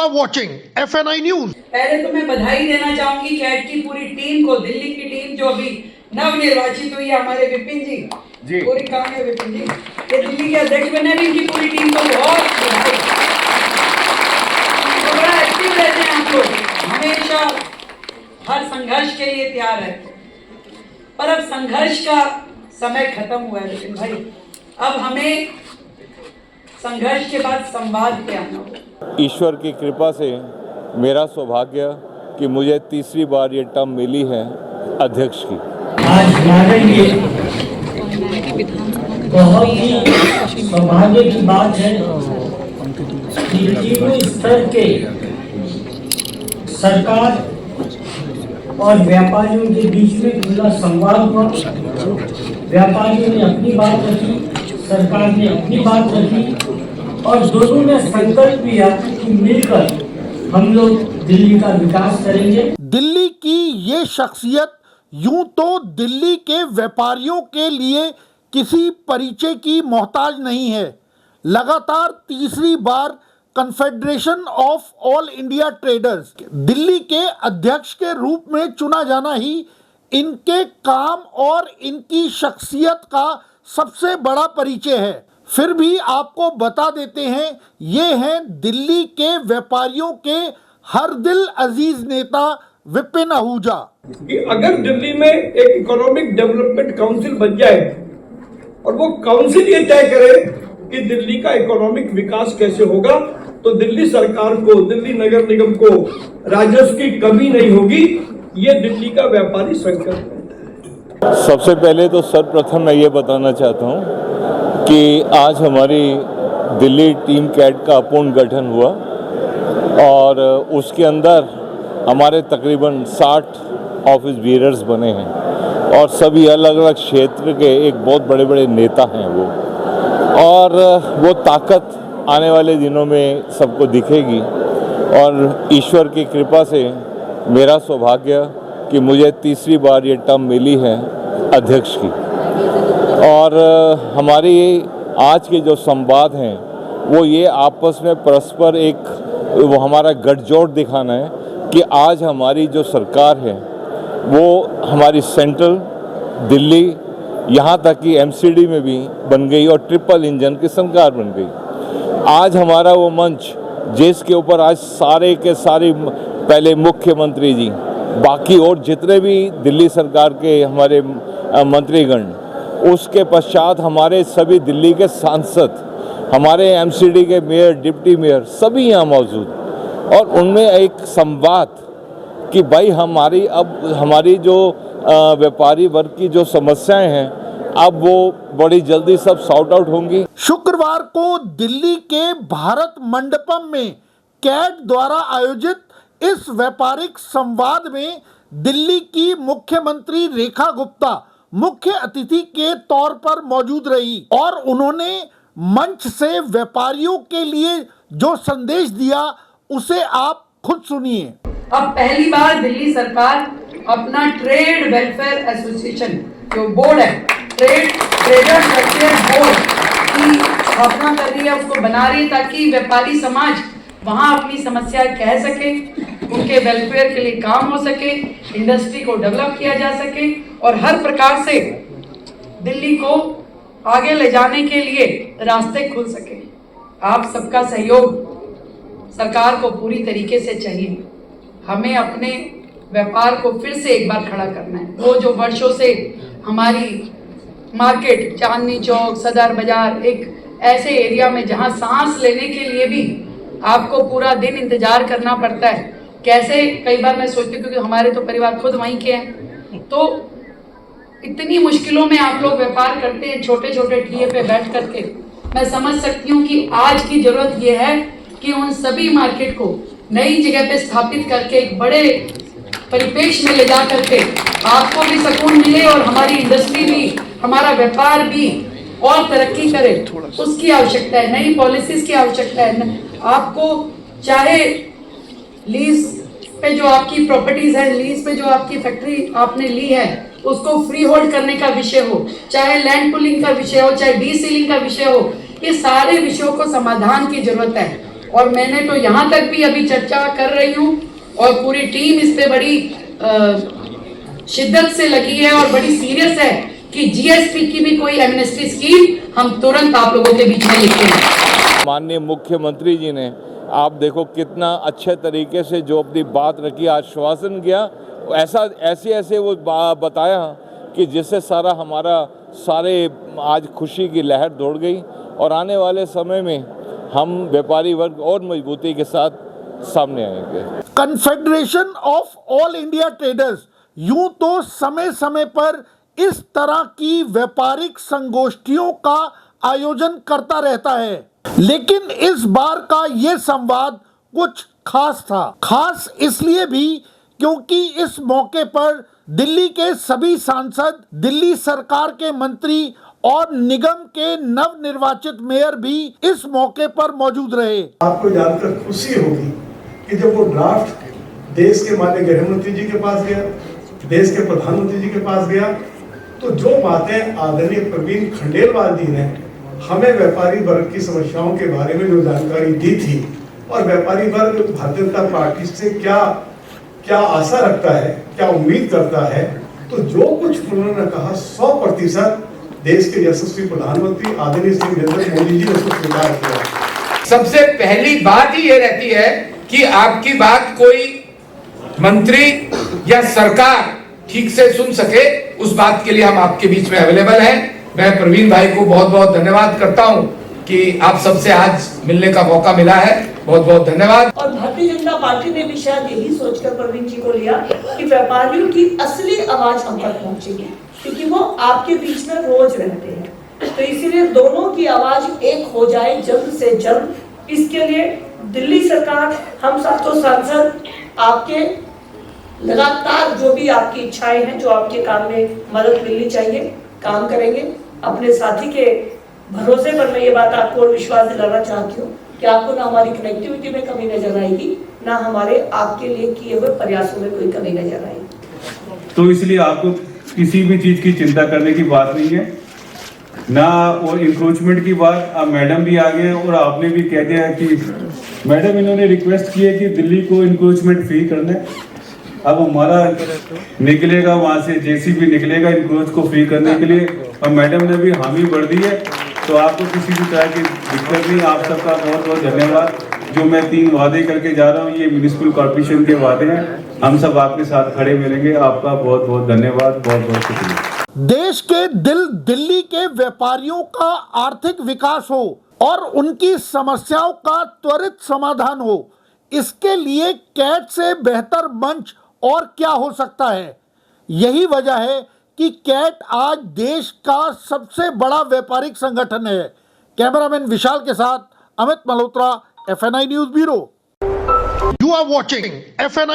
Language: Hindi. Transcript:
are watching FNI News. पहले तो मैं बधाई देना चाहूंगी कैट की पूरी टीम को, दिल्ली की टीम जो अभी नव निर्वाचित हुई है, हमारे विपिन जी पूरी काम है विपिन जी, ये दिल्ली के अध्यक्ष बने भी, इनकी पूरी टीम को बहुत बधाई। तो बड़ा एक्टिव रहते हैं आप लोग, हमेशा हर संघर्ष के लिए तैयार रहते हैं। पर अब संघर्ष का समय खत्म हुआ है विपिन भाई, अब हमें संघर्ष के बाद संवाद पे आना होगा। ईश्वर की कृपा से मेरा सौभाग्य कि मुझे तीसरी बार ये टर्म मिली है अध्यक्ष की। आज हमारे लिए बहुत ही सौभाग्य की बात है कि तीनों स्तर के सरकार और व्यापारियों के बीच में खुला संवाद हुआ। व्यापारियों ने अपनी बात रखी, सरकार ने अपनी बात रखी और दोनों ने संकल्प लिया कि मिलकर हम लोग दिल्ली का विकास करेंगे। दिल्ली की ये शख्सियत यूं तो दिल्ली के व्यापारियों के लिए किसी परिचय की मोहताज नहीं है। लगातार तीसरी बार confederation of all India traders Delhi के अध्यक्ष के रूप में चुना जाना ही इनके काम और इनकी शख्सियत का सबसे बड़ा परिचय है। फिर भी आपको बता देते हैं, ये हैं दिल्ली के व्यापारियों के हर दिल अजीज नेता विपिन आहूजा। कि अगर दिल्ली में एक इकोनॉमिक डेवलपमेंट काउंसिल बन जाए और वो काउंसिल ये तय करे कि दिल्ली का इकोनॉमिक विकास कैसे होगा, तो दिल्ली सरकार को, दिल्ली नगर निगम को राजस्व की कमी नहीं होगी। ये दिल्ली का व्यापारी संकल्प है। सबसे पहले तो सर्वप्रथम मैं ये बताना चाहता हूँ कि आज हमारी दिल्ली टीम कैट का पूर्ण गठन हुआ और उसके अंदर हमारे तकरीबन 60 ऑफिस बीयरर्स बने हैं और सभी अलग अलग क्षेत्र के एक बहुत बड़े बड़े नेता हैं वो, और वो ताकत आने वाले दिनों में सबको दिखेगी। और ईश्वर की कृपा से मेरा सौभाग्य कि मुझे तीसरी बार ये टर्म मिली है अध्यक्ष की, और हमारी आज के जो संवाद हैं वो ये आपस में परस्पर एक वो हमारा गठजोड़ दिखाना है कि आज हमारी जो सरकार है वो हमारी सेंट्रल दिल्ली यहाँ तक कि एमसीडी में भी बन गई और ट्रिपल इंजन की सरकार बन गई। आज हमारा वो मंच जिसके ऊपर आज सारे के सारे पहले मुख्यमंत्री जी, बाकी और जितने भी दिल्ली सरकार के हमारे मंत्रीगण, उसके पश्चात हमारे सभी दिल्ली के सांसद, हमारे एमसीडी के मेयर, डिप्टी मेयर सभी यहाँ मौजूद, और उनमें एक संवाद कि भाई हमारी जो व्यापारी वर्ग की जो समस्याएं हैं अब वो बड़ी जल्दी सब सॉर्ट आउट होंगी। शुक्रवार को दिल्ली के भारत मंडपम में कैट द्वारा आयोजित इस व्यापारिक संवाद में दिल्ली की मुख्यमंत्री रेखा गुप्ता मुख्य अतिथि के तौर पर मौजूद रही और उन्होंने मंच से व्यापारियों के लिए जो संदेश दिया उसे आप खुद सुनिए। अब पहली बार दिल्ली सरकार अपना ट्रेड वेलफेयर एसोसिएशन जो बोर्ड है, ट्रेडर्स वेलफेयर बोर्ड की स्थापना कर रही है, उसको बना रही है ताकि व्यापारी समाज वहां अपनी समस्या कह सके, उनके वेलफेयर के लिए काम हो सके, इंडस्ट्री को डेवलप किया जा सके और हर प्रकार से दिल्ली को आगे ले जाने के लिए रास्ते खुल सके। आप सबका सहयोग सरकार को पूरी तरीके से चाहिए। हमें अपने व्यापार को फिर से एक बार खड़ा करना है। वो जो वर्षों से हमारी मार्केट, चांदनी चौक, सदर बाजार, एक ऐसे एरिया में जहां सांस लेने के लिए भी आपको पूरा दिन इंतजार करना पड़ता है, कैसे कई बार मैं सोचती हूँ, क्योंकि हमारे तो परिवार खुद वहीं के हैं, तो इतनी मुश्किलों में आप लोग व्यापार करते हैं छोटे छोटे ठिए पे बैठ करके। मैं समझ सकती हूँ कि आज की जरूरत ये है कि उन सभी मार्केट को नई जगह पे स्थापित करके एक बड़े परिपेक्ष में ले जा करके आपको भी सुकून मिले और हमारी इंडस्ट्री भी, हमारा व्यापार भी और तरक्की करे, उसकी आवश्यकता है। नई पॉलिसीज की आवश्यकता है। आपको चाहे लीज पे जो आपकी प्रॉपर्टीज है, लीज पे जो आपकी फैक्ट्री आपने ली है उसको फ्री होल्ड करने का विषय हो, चाहे लैंड पुलिंग का विषय हो, चाहे डी सीलिंग का विषय हो, ये सारे विषयों को समाधान की जरूरत है। और मैंने तो यहाँ तक भी अभी चर्चा कर रही हूँ और पूरी टीम इस पे बड़ी शिद्दत से लगी है और बड़ी सीरियस है कि जीएसटी की भी कोई एमनेस्टी स्कीम हम तुरंत आप लोगों के बीच में लिखते हैं। माननीय मुख्यमंत्री जी ने आप देखो कितना अच्छे तरीके से जो अपनी बात रखी, आश्वासन किया, ऐसे वो बताया कि जिससे सारे आज खुशी की लहर दौड़ गई और आने वाले समय में हम व्यापारी वर्ग और मजबूती के साथ सामने आएंगे। Confederation of all India traders यूं तो समय समय पर इस तरह की व्यापारिक संगोष्ठियों का आयोजन करता रहता है, लेकिन इस बार का ये संवाद कुछ खास था। खास इसलिए भी क्योंकि इस मौके पर दिल्ली के सभी सांसद, दिल्ली सरकार के मंत्री और निगम के नवनिर्वाचित मेयर भी इस मौके पर मौजूद रहे। आपको जानकर खुशी होगी कि जब वो ड्राफ्ट देश के माननीय गृह मंत्री जी के पास गया, देश के प्रधानमंत्री जी के पास गया, तो जो बातें आदरणीय प्रवीण खंडेलवाल जी ने हमें व्यापारी वर्ग की समस्याओं के बारे में जो जानकारी दी थी और व्यापारी वर्ग भारतीय जनता पार्टी से क्या आशा रखता है, क्या उम्मीद करता है, तो जो कुछ उन्होंने कहा 100% देश के यशस्वी प्रधानमंत्री आदरणीय श्री नरेंद्र मोदी जी ने उसको स्वीकार किया। सबसे पहली बात ही ये रहती है कि आपकी बात कोई मंत्री या सरकार ठीक से सुन सके, उस बात के लिए हम आपके बीच में अवेलेबल हैं। मैं प्रवीण भाई को बहुत बहुत धन्यवाद करता हूं कि आप सबसे आज मिलने का मौका मिला है। बहुत बहुत धन्यवाद। और भारतीय जनता पार्टी ने भी शायद यही सोचकर प्रवीण जी को लिया कि व्यापारियों की असली आवाज हम तक पहुंचेगी, क्योंकि वो आपके बीच में रोज रहते हैं, तो इसीलिए दोनों की आवाज एक हो जाए जल्द से जल्द। इसके लिए दिल्ली सरकार, हम सब तो सांसद आपके लगातार जो भी आपकी इच्छाएं हैं, जो आपके काम में मदद मिलनी चाहिए, काम करेंगे। अपने साथी के भरोसे पर मैं ये बात आपको विश्वास दिलाना चाहती हूँ कि आपको ना हमारी कनेक्टिविटी में कमी नजर आएगी, ना हमारे आपके लिए किए हुए प्रयासों में कोई कमी नजर आएगी। तो इसलिए आपको किसी भी चीज की चिंता करने की बात नहीं है, ना वो इंक्रोचमेंट की बात। अब मैडम भी आ गए और आपने भी कह दिया कि मैडम इन्होंने रिक्वेस्ट की है कि दिल्ली को इंक्रोचमेंट फ्री करना है। अब हमारा निकलेगा वहाँ से जेसीबी निकलेगा इंक्रोच को फ्री करने के लिए, और मैडम ने भी हामी भर दी है, तो आपको किसी भी तरह की दिक्कत नहीं। आप सबका बहुत बहुत धन्यवाद। जो मैं 3 वादे करके जा रहा हूँ, ये म्युनिसिपल कॉर्पोरेशन के वादे हैं। हम सब आपके साथ खड़े मिलेंगे। आपका बहुत बहुत धन्यवाद, बहुत बहुत शुक्रिया। देश के दिल्ली के व्यापारियों का आर्थिक विकास हो और उनकी समस्याओं का त्वरित समाधान हो, इसके लिए कैट से बेहतर मंच और क्या हो सकता है। यही वजह है कि कैट आज देश का सबसे बड़ा व्यापारिक संगठन है। कैमरामैन विशाल के साथ Amit Malhotra, FNI news bureau. You are watching FNI